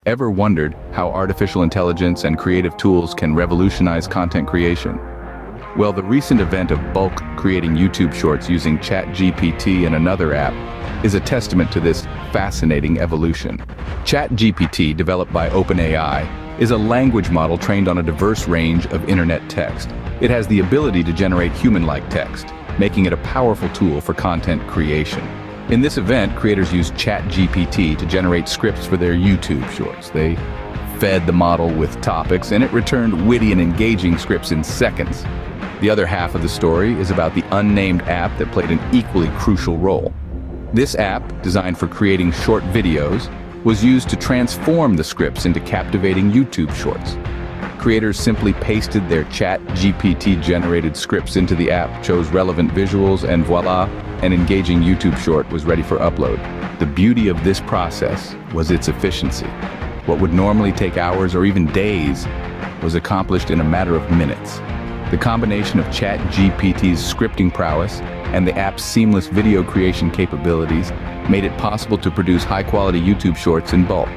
Ever wondered how artificial intelligence and creative tools can revolutionize content creation? Well, the recent event of bulk creating YouTube shorts using ChatGPT and another app is a testament to this fascinating evolution. ChatGPT, developed by OpenAI, is a language model trained on a diverse range of internet text. It has the ability to generate human-like text, making it a powerful tool for content creation. In this event, creators used ChatGPT to generate scripts for their YouTube shorts. They fed the model with topics, and it returned witty and engaging scripts in seconds. The other half of the story is about the unnamed app that played an equally crucial role. This app, designed for creating short videos, was used to transform the scripts into captivating YouTube shorts. Creators simply pasted their ChatGPT-generated scripts into the app, chose relevant visuals, and voila, an engaging YouTube short was ready for upload. The beauty of this process was its efficiency. What would normally take hours or even days was accomplished in a matter of minutes. The combination of ChatGPT's scripting prowess and the app's seamless video creation capabilities made it possible to produce high-quality YouTube shorts in bulk.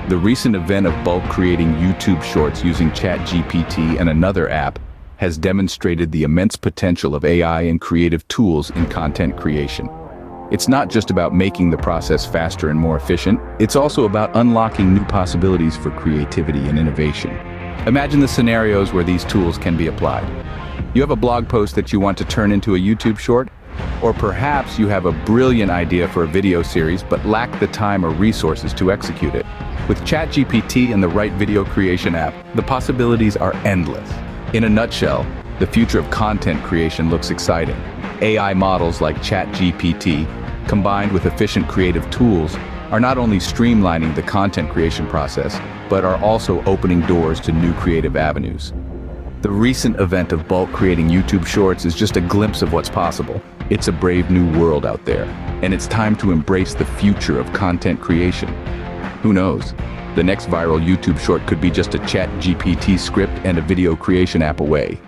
The recent event of bulk creating YouTube shorts using ChatGPT and another app has demonstrated the immense potential of AI and creative tools in content creation. It's not just about making the process faster and more efficient, it's also about unlocking new possibilities for creativity and innovation. Imagine the scenarios where these tools can be applied. You have a blog post that you want to turn into a YouTube short? Or perhaps you have a brilliant idea for a video series but lack the time or resources to execute it. With ChatGPT and the right video creation app, the possibilities are endless. In a nutshell, the future of content creation looks exciting. AI models like ChatGPT, combined with efficient creative tools, are not only streamlining the content creation process, but are also opening doors to new creative avenues. The recent event of bulk creating YouTube shorts is just a glimpse of what's possible. It's a brave new world out there, and it's time to embrace the future of content creation. Who knows? The next viral YouTube short could be just a ChatGPT script and a video creation app away.